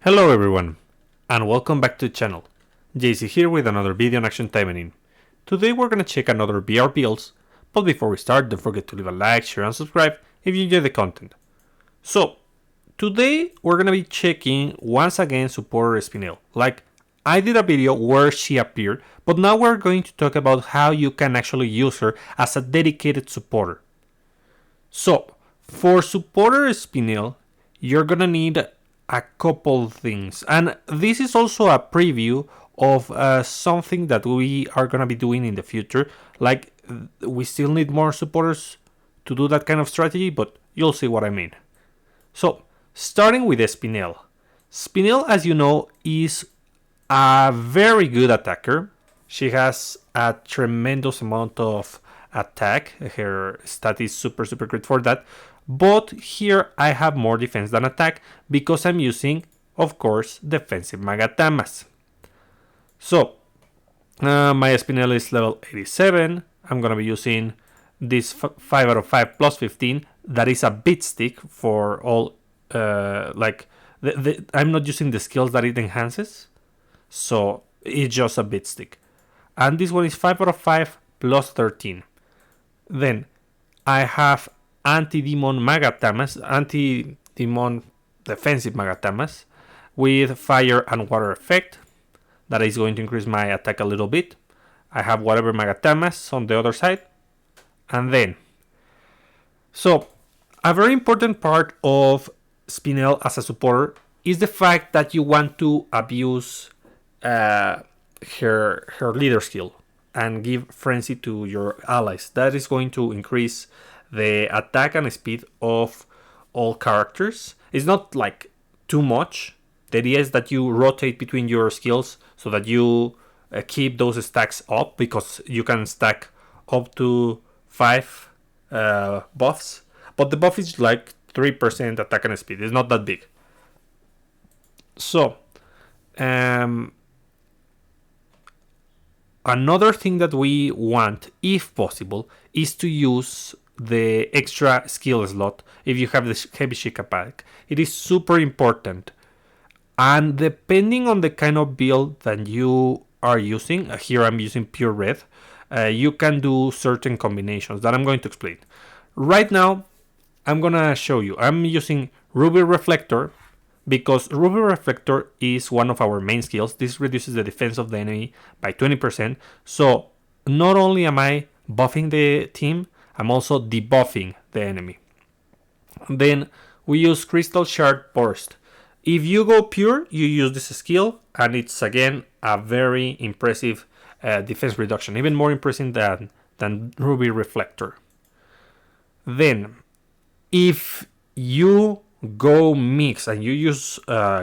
Hello everyone, and welcome back to the channel. JC here with another video on Action Taimanin. Today we're gonna check another BR builds, but before we start, don't forget to leave a like, share and subscribe if you enjoy the content. So, today we're gonna be checking once again supporter Spinel. Like, I did a video where she appeared, but now we're going to talk about how you can actually use her as a dedicated supporter. So, for supporter Spinel, you're gonna need a couple things, and this is also a preview of something that we are gonna be doing in the future. Like, we still need more supporters to do that kind of strategy, but you'll see what I mean. So, starting with Spinel. Spinel, as you know, is a very good attacker. She has a tremendous amount of attack. Her stat is super great for that. But here I have more defense than attack because I'm using, of course, defensive Magatamas. So, my Spinel is level 87. I'm going to be using this 5 out of 5 plus 15. That is a bit stick for all, I'm not using the skills that it enhances. So, it's just a bit stick. And this one is 5 out of 5 plus 13. Then, I have anti-demon Magatamas, anti-demon defensive Magatamas with fire and water effect. That is going to increase my attack a little bit. I have whatever Magatamas on the other side. And then, so a very important part of Spinel as a supporter is the fact that you want to abuse her leader skill and give frenzy to your allies. That is going to increase the attack and speed of all characters. It's not like too much. The idea is that you rotate between your skills so that you keep those stacks up, because you can stack up to 5 buffs. But the buff is like 3% attack and speed. It's not that big. So, another thing that we want, if possible, is to use the extra skill slot if you have the heavy Shika pack. It is super important. And depending on the kind of build that you are using, here I'm using pure red, you can do certain combinations that I'm going to explain. Right now, I'm gonna show you. I'm using Ruby Reflector because Ruby Reflector is one of our main skills. This reduces the defense of the enemy by 20%. So not only am I buffing the team, I'm also debuffing the enemy. Then we use Crystal Shard Burst. If you go pure, you use this skill, and it's again a very impressive defense reduction, even more impressive than Ruby Reflector. Then, if you go mix and you use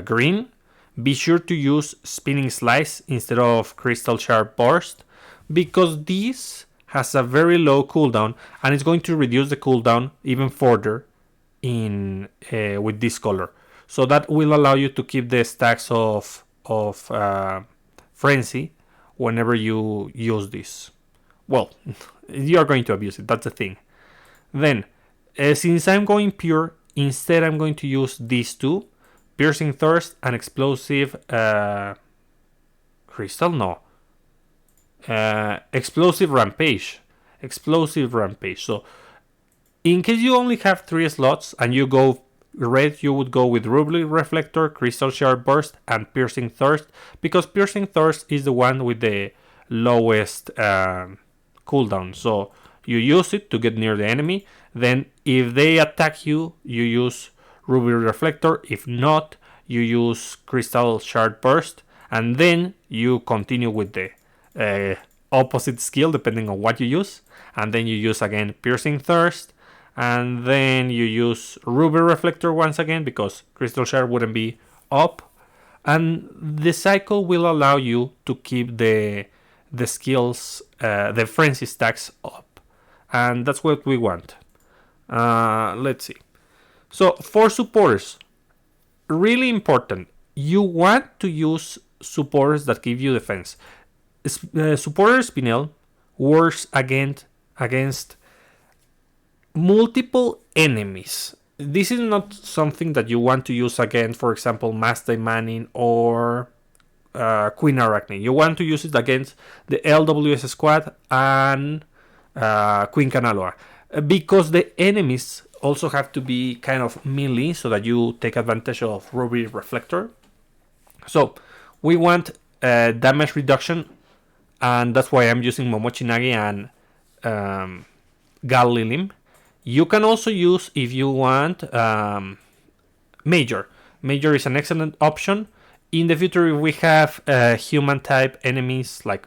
green, be sure to use Spinning Slice instead of Crystal Shard Burst, because this has a very low cooldown and it's going to reduce the cooldown even further in with this color. So that will allow you to keep the stacks of frenzy whenever you use this. Well, you are going to abuse it, that's the thing. Then, since I'm going pure, instead I'm going to use these two, Piercing Thirst and Explosive Crystal? No. Explosive Rampage. So, in case you only have 3 slots and you go red, you would go with Ruby Reflector, Crystal Shard Burst, and Piercing Thirst, because Piercing Thirst is the one with the lowest cooldown. So you use it to get near the enemy. Then if they attack you, you use Ruby Reflector. If not, you use Crystal Shard Burst, and then you continue with the opposite skill depending on what you use. And then you use again Piercing Thirst, and then you use Ruby Reflector once again because Crystal Shard wouldn't be up. And the cycle will allow you to keep the skills, the frenzy stacks up. And that's what we want. Let's see. So for supporters, really important, you want to use supporters that give you defense. Supporter Spinel works against multiple enemies. this is not something that you want to use against, for example, Mass Taimanin or Queen Arachne. You want to use it against the LWS squad and Queen Kanaloa, because the enemies also have to be kind of melee so that you take advantage of Ruby Reflector. So we want damage reduction, and that's why I'm using Momochi Nagi and Gal Lilim. You can also use, if you want, Major. Major is an excellent option. In the future, if we have human type enemies like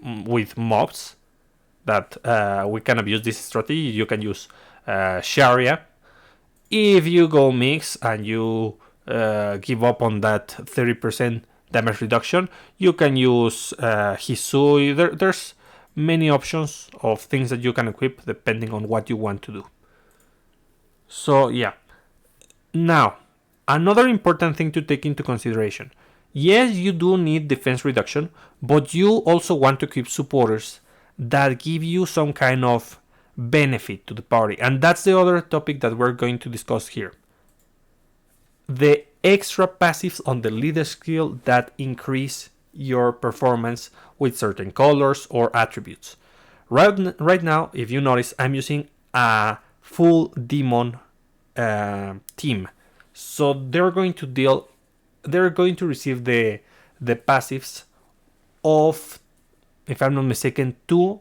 with mobs that we can abuse this strategy, you can use Sharia. If you go mix and you give up on that 30% damage reduction, you can use Hisui. There's many options of things that you can equip depending on what you want to do. So yeah. Now, another important thing to take into consideration. Yes, you do need defense reduction, but you also want to keep supporters that give you some kind of benefit to the party. And that's the other topic that we're going to discuss here. The extra passives on the leader skill that increase your performance with certain colors or attributes. Right now, if you notice, I'm using a full demon team. So they're going to receive the passives of, if I'm not mistaken, 2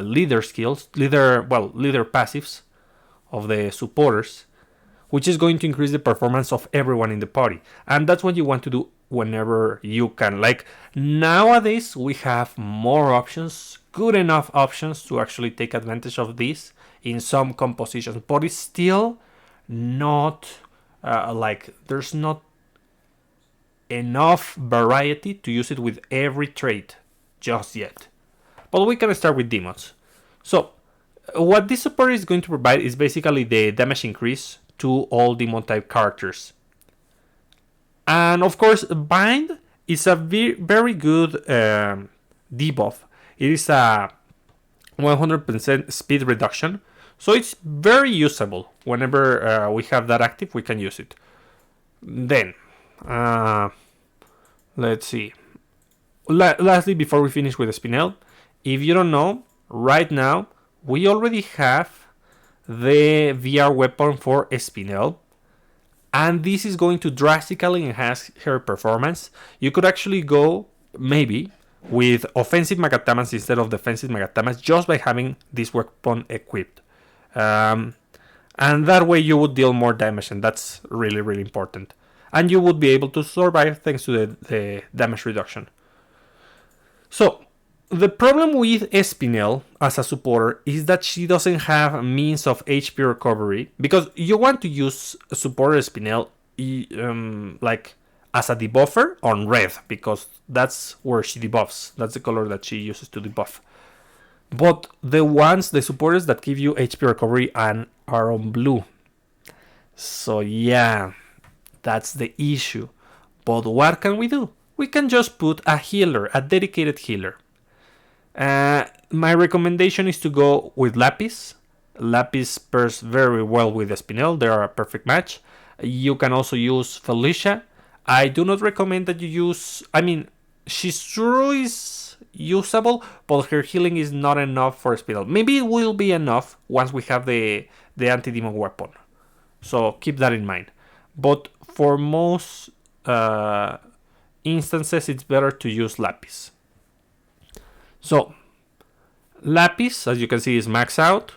leader skills, leader passives of the supporters, which is going to increase the performance of everyone in the party. And that's what you want to do whenever you can. Like, nowadays we have more options, good enough options to actually take advantage of this in some compositions, but it's still not there's not enough variety to use it with every trait just yet. But we can start with demons. So what this support is going to provide is basically the damage increase to all demon type characters. And of course, Bind is a very good debuff. It is a 100% speed reduction, so it's very usable. Whenever we have that active, we can use it. Then, let's see. Lastly, before we finish with the Spinel, if you don't know, right now we already have the VR weapon for Spinel, and this is going to drastically enhance her performance. You could actually go, maybe, with offensive Magatamas instead of defensive Magatamas just by having this weapon equipped. And that way you would deal more damage, and that's really, really important. And you would be able to survive thanks to the damage reduction. So, the problem with Spinel as a supporter is that she doesn't have means of HP recovery, because you want to use supporter Spinel like as a debuffer on red, because that's where she debuffs. That's the color that she uses to debuff. But the supporters that give you HP recovery and are on blue. So yeah, that's the issue. But what can we do? We can just put a healer, a dedicated healer. My recommendation is to go with Lapis. Lapis pairs very well with Spinel. They are a perfect match. You can also use Felicia. I do not recommend that you use... I mean, Shizuru is usable, but her healing is not enough for Spinel. Maybe it will be enough once we have the anti-demon weapon. So keep that in mind. But for most instances, it's better to use Lapis. So, Lapis, as you can see, is maxed out.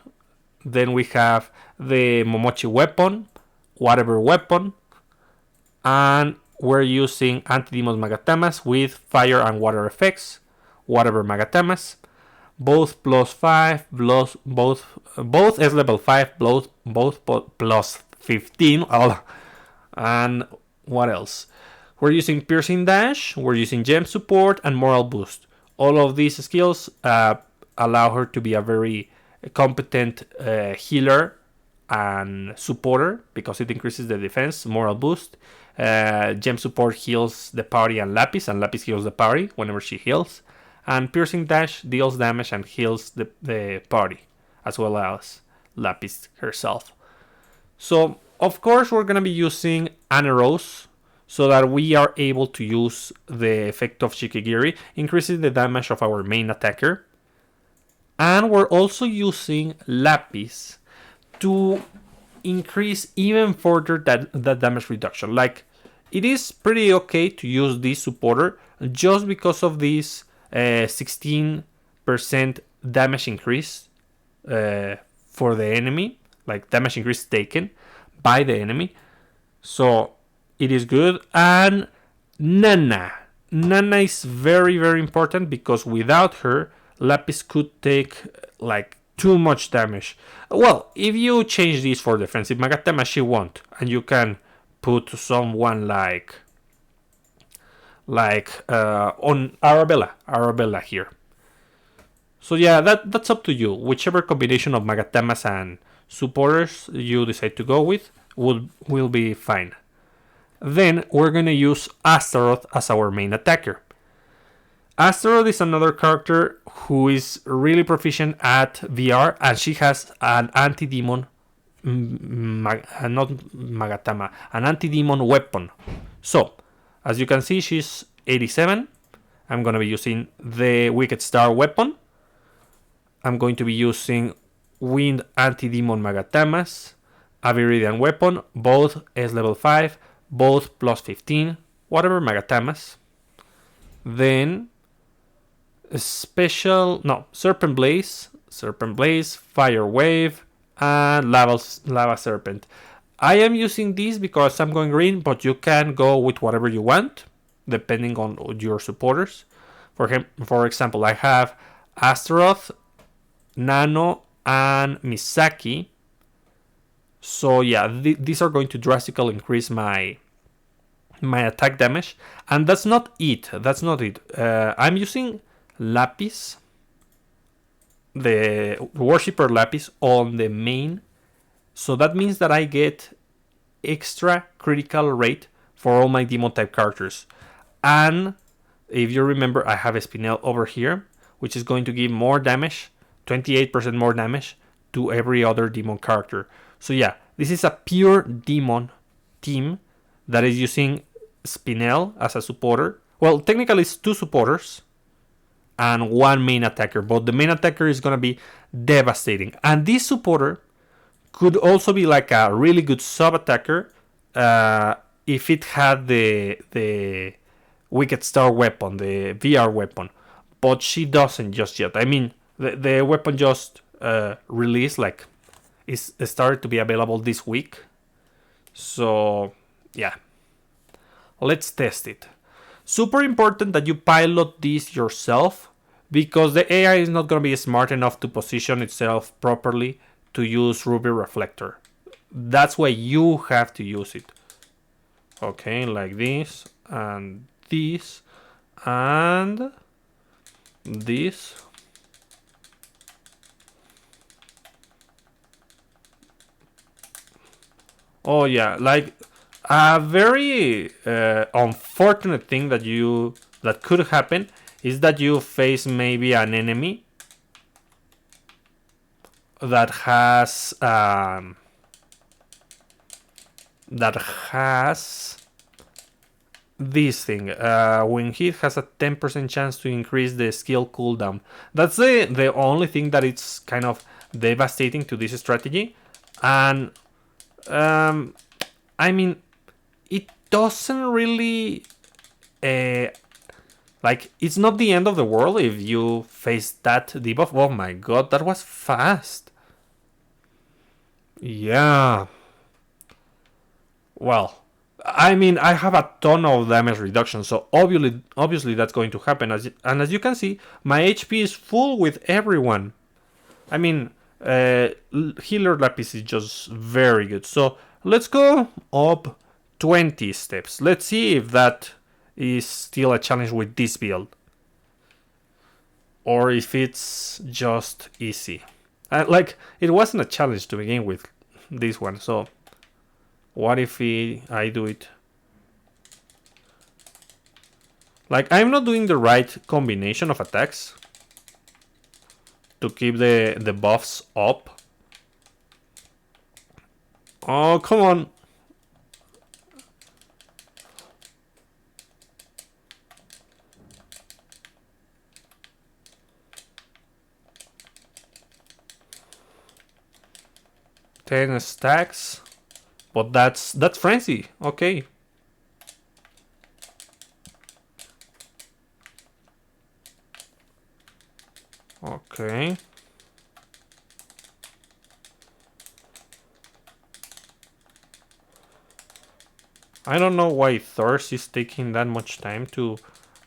Then we have the Momochi weapon, whatever weapon, and we're using anti-demon Magatamas with fire and water effects, whatever Magatamas, both plus 5, both S level 5, both plus 15, and what else? We're using Piercing Dash, we're using Gem Support, and Moral Boost. All of these skills allow her to be a very competent healer and supporter, because it increases the defense, Moral Boost. Gem Support heals the party and Lapis heals the party whenever she heals. And Piercing Dash deals damage and heals the party, as well as Lapis herself. So of course we're gonna be using Aneros so that we are able to use the effect of Shikigiri, increasing the damage of our main attacker. And we're also using Lapis to increase even further that damage reduction. Like, it is pretty okay to use this supporter just because of this 16% damage increase for the enemy, like damage increase taken by the enemy. So it is good. And Nana is very, very important because without her, Lapis could take like too much damage. Well, if you change this for defensive Magatama, she won't, and you can put someone like on Arabella here. So yeah, that's up to you. Whichever combination of Magatamas and supporters you decide to go with will be fine. Then we're gonna use Astaroth as our main attacker. Astaroth is another character who is really proficient at VR, and she has an anti-demon, not Magatama, an anti-demon weapon. So, as you can see, she's 87. I'm going to be using the Wicked Star weapon. I'm going to be using Wind Anti-Demon Magatamas, a Viridian weapon, both S level 5, both plus 15, whatever Magatamas. Then Serpent Blaze, Fire Wave, and Lava Serpent. I am using these because I'm going green, but you can go with whatever you want, depending on your supporters. For example, I have Astaroth, Nano, and Misaki. So yeah, these are going to drastically increase my attack damage. And that's not it. I'm using Lapis, the Worshipper Lapis, on the main. So that means that I get extra critical rate for all my demon type characters. And if you remember, I have a Spinel over here, which is going to give more damage, 28% more damage to every other demon character. So yeah, this is a pure demon team that is using Spinel as a supporter. Well, technically it's two supporters and one main attacker, but the main attacker is gonna be devastating. And this supporter could also be like a really good sub attacker if it had the Wicked Star weapon, the VR weapon, but she doesn't just yet. I mean, the weapon just released, like, is started to be available this week. So yeah, let's test it. Super important that you pilot this yourself, because the AI is not going to be smart enough to position itself properly to use Ruby Reflector. That's why you have to use it. Okay, like this, and this, and this. Oh yeah, like a very unfortunate thing that could happen is that you face maybe an enemy that has this thing. When he has a 10% chance to increase the skill cooldown. That's the only thing that it's kind of devastating to this strategy. And I mean, it doesn't really like, it's not the end of the world if you face that debuff. Oh my god, that was fast. Yeah. Well, I mean, I have a ton of damage reduction, so obviously that's going to happen. As you can see, my HP is full with everyone. I mean, Healer Lapis is just very good. So let's go up 20 steps. Let's see if that is still a challenge with this build, or if it's just easy. Like, it wasn't a challenge to begin with, this one. So what if I do it? Like, I'm not doing the right combination of attacks to keep the buffs up. Oh, come on. Ten stacks. But that's frenzy. Okay. Okay. I don't know why Thirst is taking that much time to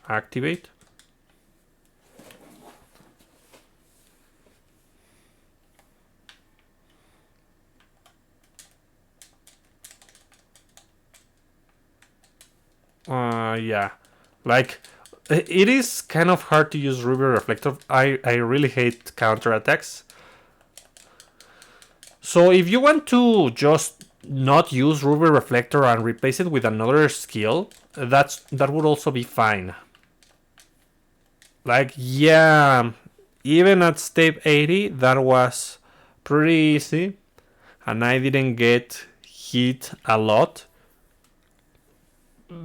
activate. Yeah. Like, it is kind of hard to use Ruby Reflector. I really hate counterattacks. So if you want to just not use Ruby Reflector and replace it with another skill, that would also be fine. Like, yeah, even at step 80, that was pretty easy, and I didn't get hit a lot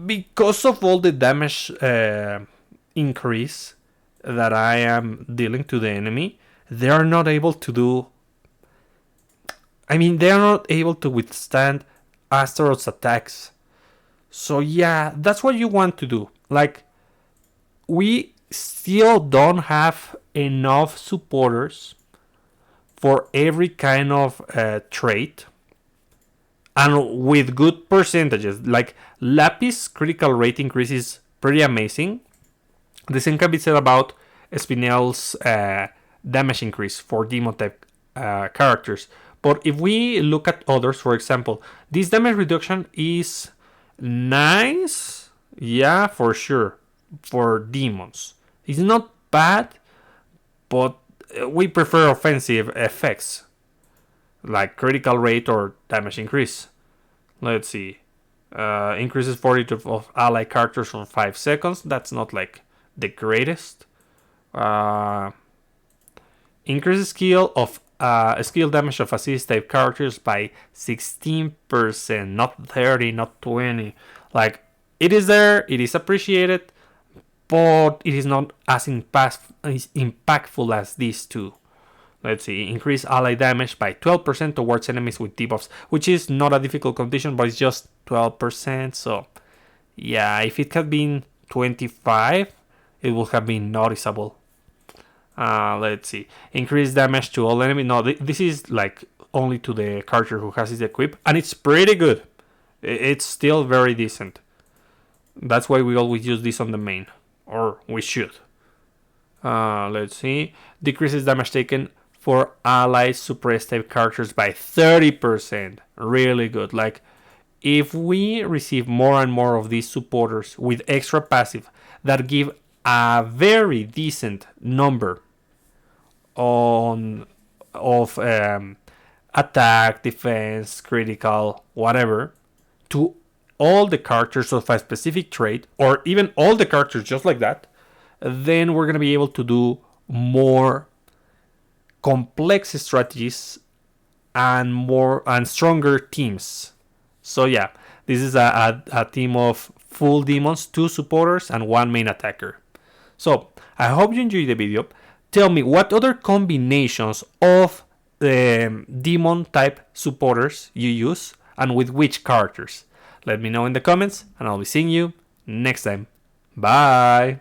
because of all the damage increase that I am dealing to the enemy. They are not able to do. I mean, they are not able to withstand Astaroth's attacks. So yeah, that's what you want to do. Like, we still don't have enough supporters for every kind of trait, and with good percentages. Like, Lapis critical rate increase is pretty amazing. The same can be said about Spinel's damage increase for demon type characters. But if we look at others, for example, this damage reduction is nice, yeah, for sure, for demons. It's not bad, but we prefer offensive effects like critical rate or damage increase. Let's see. Increases 40 of ally characters for 5 seconds. That's not like the greatest. Increases skill damage of assist type characters by 16%, not 30, not 20. Like, it is there, it is appreciated, but it is not as impactful as these two. Let's see, increase ally damage by 12% towards enemies with debuffs, which is not a difficult condition, but it's just 12%. So, yeah, if it had been 25, it would have been noticeable. Let's see, increase damage to all enemies. No, this is like only to the character who has it equipped, and it's pretty good. It's still very decent. That's why we always use this on the main, or we should. Let's see, decreases damage taken for allies suppressed type characters by 30%. Really good. Like, if we receive more and more of these supporters with extra passive that give a very decent number of attack, defense, critical, whatever, to all the characters of a specific trait, or even all the characters just like that, then we're going to be able to do more complex strategies and stronger teams. So yeah, this is a team of full demons, 2 supporters, and 1 main attacker. So I hope you enjoyed the video. Tell me what other combinations of demon type supporters you use, and with which characters. Let me know in the comments, and I'll be seeing you next time. Bye!